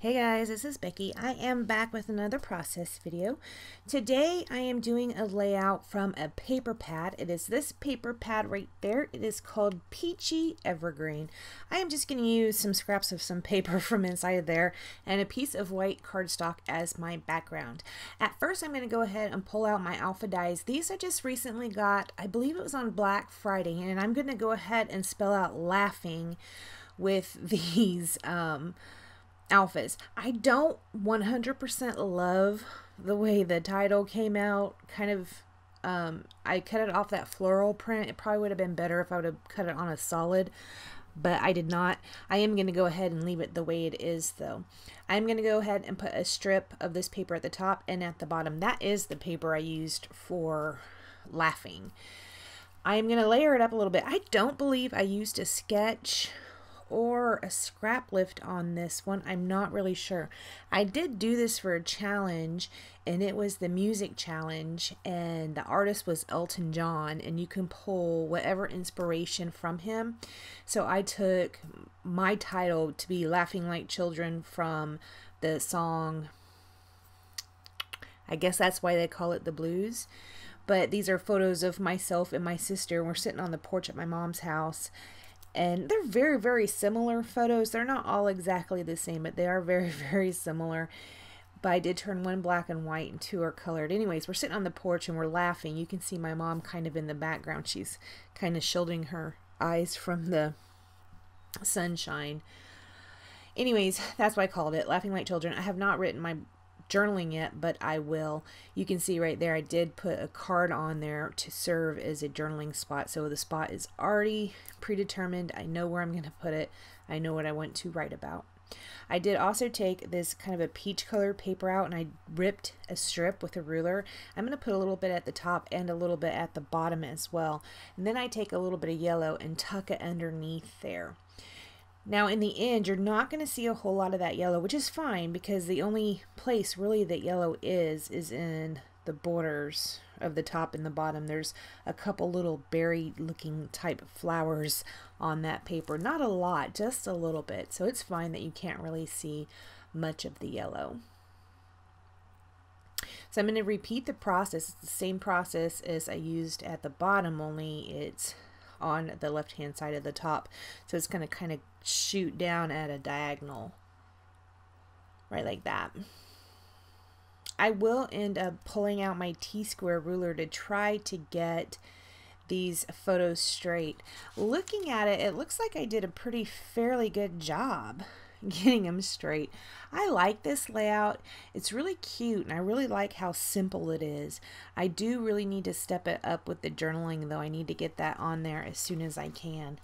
Hey guys, this is Becky. I am back with another process video. Today I am doing a layout from a paper pad. It is this paper pad right there. It is called Peachy Evergreen. I am just going to use some scraps of some paper from inside there and a piece of white cardstock as my background. At first I'm going to go ahead and pull out my alpha dies. These I just recently got, I believe it was on Black Friday, and I'm going to go ahead and spell out laughing with these alphas. I don't 100% love the way the title came out. I cut it off that floral print. It probably would have been better if I would have cut it on a solid, but I did not. I am going to go ahead and leave it the way it is though. I'm going to go ahead and put a strip of this paper at the top and at the bottom. That is the paper I used for laughing. I'm going to layer it up a little bit. I don't believe I used a sketch or a scrap lift on this one. I'm not really sure. I did do this for a challenge, and it was the music challenge, and the artist was Elton John, and you can pull whatever inspiration from him. So I took my title to be Laughing Like Children from the song, I guess that's why they call it the blues. But these are photos of myself and my sister. We're sitting on the porch at my mom's house. And they're very, very similar photos. They're not all exactly the same, but they are very, very similar. But I did turn one black and white and two are colored. Anyways, we're sitting on the porch and we're laughing. You can see my mom kind of in the background. She's kind of shielding her eyes from the sunshine. Anyways, that's what I called it, Laughing Like Children. I have not written my journaling yet, but I will. You can see right there I did put a card on there to serve as a journaling spot, so the spot is already predetermined. I know where I'm going to put it. I know what I want to write about. I did also take this kind of a peach colored paper out and I ripped a strip with a ruler. I'm going to put a little bit at the top and a little bit at the bottom as well, and then I take a little bit of yellow and tuck it underneath there. Now in the end, you're not going to see a whole lot of that yellow, which is fine because the only place really that yellow is in the borders of the top and the bottom. There's a couple little berry looking type flowers on that paper. Not a lot, just a little bit. So it's fine that you can't really see much of the yellow. So I'm going to repeat the process. It's the same process as I used at the bottom, only it's on the left hand side of the top, so it's going to kind of shoot down at a diagonal right like that. I will end up pulling out my T-square ruler to try to get these photos straight. Looking at it, it looks like I did a pretty fairly good job getting them straight. I like this layout. It's really cute and I really like how simple it is. I do really need to step it up with the journaling though. I need to get that on there as soon as I can.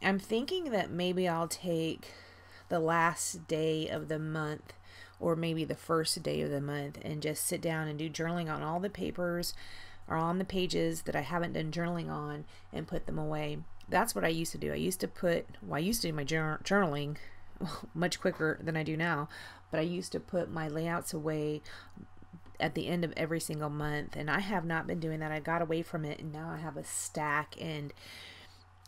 I'm thinking that maybe I'll take the last day of the month or maybe the first day of the month and just sit down and do journaling on all the papers or on the pages that I haven't done journaling on and put them away. That's what I used to do. I used to do my journaling much quicker than I do now, but I used to put my layouts away at the end of every single month, and I have not been doing that. I got away from it and now I have a stack, and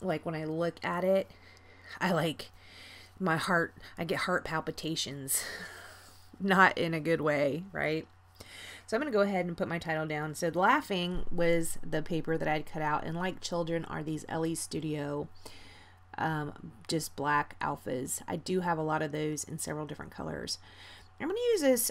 like when I look at it, I get heart palpitations. Not in a good way, right? So I'm going to go ahead and put my title down. So Laughing was the paper that I'd cut out, and Like Children are these Ellie Studio just black alphas. I do have a lot of those in several different colors. I'm going to use this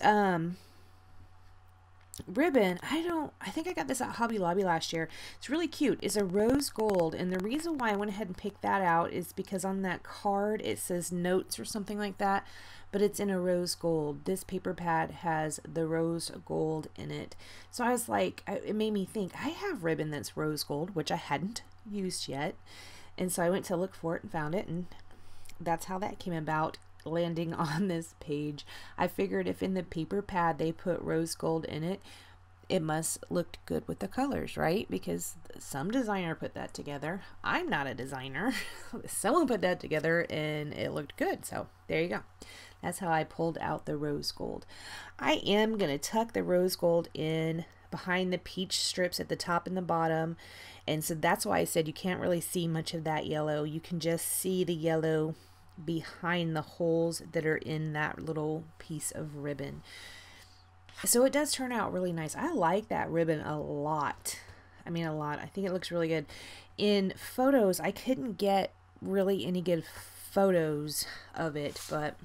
ribbon. I think I got this at Hobby Lobby last year. It's really cute. It's a rose gold, and the reason why I went ahead and picked that out is because on that card it says notes or something like that, but it's in a rose gold. This paper pad has the rose gold in it. So I was like, it made me think, I have ribbon that's rose gold, which I hadn't used yet. And so I went to look for it and found it, and that's how that came about, landing on this page. I figured if in the paper pad they put rose gold in it, it must look good with the colors, right? Because some designer put that together. I'm not a designer. Someone put that together and it looked good. So there you go. That's how I pulled out the rose gold. I am going to tuck the rose gold in behind the peach strips at the top and the bottom, and so that's why I said you can't really see much of that yellow. You can just see the yellow behind the holes that are in that little piece of ribbon. So it does turn out really nice. I like that ribbon a lot. I mean, a lot. I think it looks really good. In photos, I couldn't get really any good photos of it, but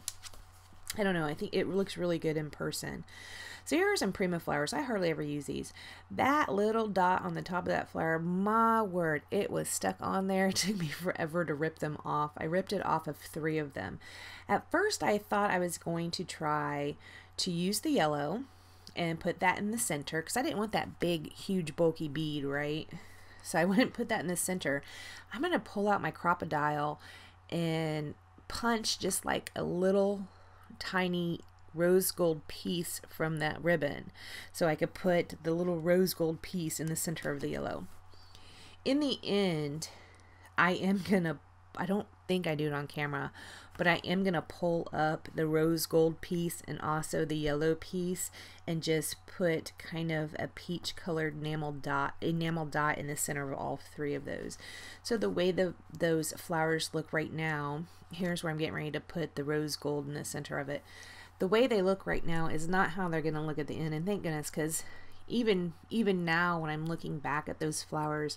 I don't know. I think it looks really good in person. So here are some Prima flowers. I hardly ever use these. That little dot on the top of that flower, my word, it was stuck on there. It took me forever to rip them off. I ripped it off of 3 of them. At first, I thought I was going to try to use the yellow and put that in the center because I didn't want that big, huge, bulky bead, right? So I went and put that in the center. I'm going to pull out my Crop-A-Dile and punch just like a little tiny rose gold piece from that ribbon so I could put the little rose gold piece in the center of the yellow. In the end, I don't think I do it on camera, but I am gonna pull up the rose gold piece and also the yellow piece and just put kind of a peach colored enamel dot in the center of all 3 of those. So the way those flowers look right now, here's where I'm getting ready to put the rose gold in the center of it. The way they look right now is not how they're gonna look at the end, and thank goodness, because even now when I'm looking back at those flowers,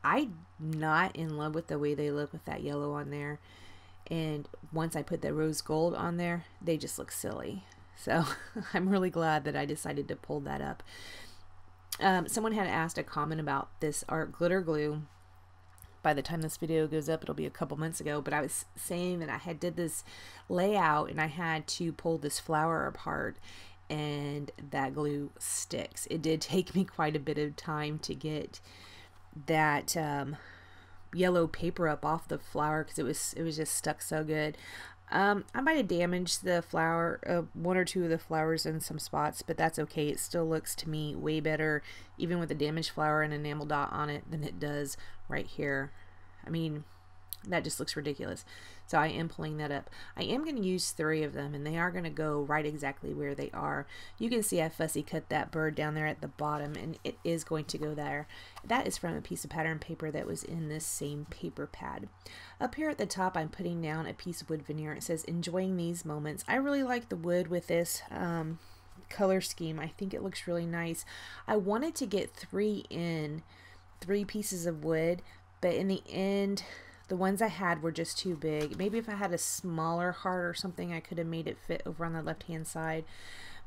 I'm not in love with the way they look with that yellow on there. And once I put the rose gold on there, they just look silly. So I'm really glad that I decided to pull that up. Someone had asked a comment about this art glitter glue. By the time this video goes up, it'll be a couple months ago, but I was saying that I did this layout and I had to pull this flower apart and that glue sticks. It did take me quite a bit of time to get that yellow paper up off the flower because it was just stuck so good. I might have damaged the flower, 1 or 2 of the flowers in some spots, but that's okay. It still looks to me way better even with a damaged flower and enamel dot on it than it does right here. I mean, that just looks ridiculous. So I am pulling that up. I am going to use 3 of them and they are going to go right exactly where they are. You can see I fussy cut that bird down there at the bottom and it is going to go there. That is from a piece of pattern paper that was in this same paper pad. Up here at the top, I'm putting down a piece of wood veneer. It says enjoying these moments. I really like the wood with this color scheme. I think it looks really nice. I wanted to get 3 pieces of wood, but in the end the ones I had were just too big. Maybe if I had a smaller heart or something I could have made it fit over on the left hand side,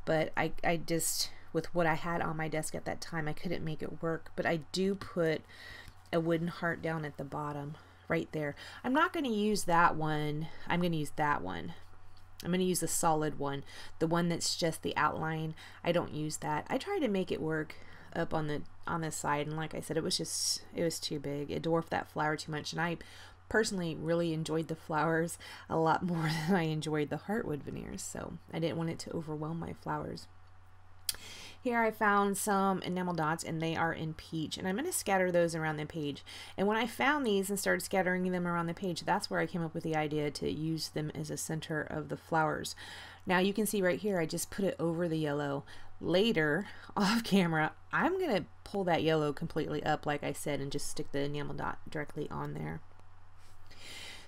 but I just, with what I had on my desk at that time, I couldn't make it work. But I do put a wooden heart down at the bottom right there. I'm not going to use that one. I'm going to use that one. I'm going to use the solid one, the one that's just the outline. I don't use that. I tried to make it work up on the side, and like I said, it was too big. It dwarfed that flower too much, and I personally really enjoyed the flowers a lot more than I enjoyed the heartwood veneers, so I didn't want it to overwhelm my flowers. Here I found some enamel dots and they are in peach, and I'm going to scatter those around the page. And when I found these and started scattering them around the page, that's where I came up with the idea to use them as a center of the flowers. Now you can see right here I just put it over the yellow. Later off camera I'm going to pull that yellow completely up like I said and just stick the enamel dot directly on there.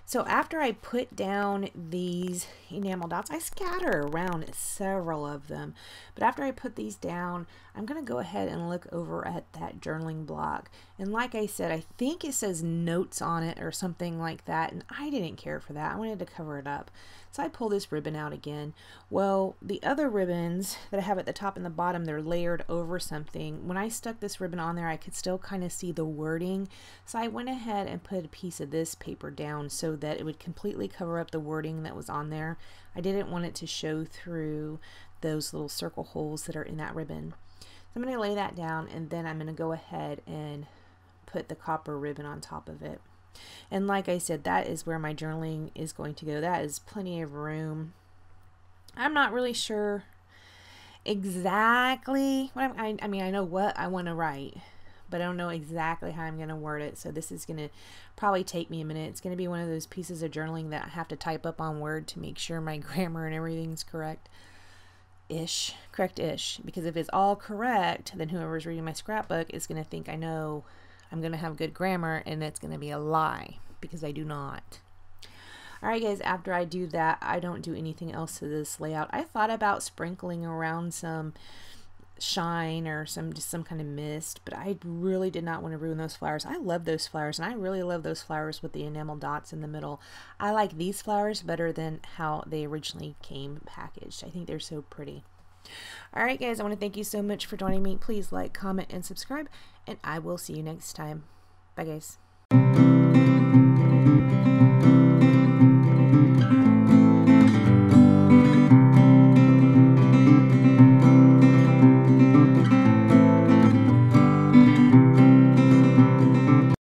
So after I put down these enamel dots, I scatter around several of them, but after I put these down, I'm going to go ahead and look over at that journaling block. And like I said, I think it says notes on it or something like that, and I didn't care for that. I wanted to cover it up. So I pull this ribbon out again. Well, the other ribbons that I have at the top and the bottom, they're layered over something. When I stuck this ribbon on there, I could still kind of see the wording. So I went ahead and put a piece of this paper down so that it would completely cover up the wording that was on there. I didn't want it to show through those little circle holes that are in that ribbon. So I'm going to lay that down, and then I'm going to go ahead and put the copper ribbon on top of it. And like I said, that is where my journaling is going to go. That is plenty of room. I'm not really sure exactly what I mean, I know what I want to write, but I don't know exactly how I'm going to word it. So this is going to probably take me a minute. It's going to be one of those pieces of journaling that I have to type up on Word to make sure my grammar and everything's correct-ish, because if it's all correct, then whoever's reading my scrapbook is going to think I know I'm going to have good grammar, and it's going to be a lie because I do not. Alright guys, after I do that, I don't do anything else to this layout. I thought about sprinkling around some shine or just some kind of mist, but I really did not want to ruin those flowers. I love those flowers, and I really love those flowers with the enamel dots in the middle. I like these flowers better than how they originally came packaged. I think they're so pretty. Alright guys, I want to thank you so much for joining me. Please like, comment, and subscribe, and I will see you next time. Bye guys.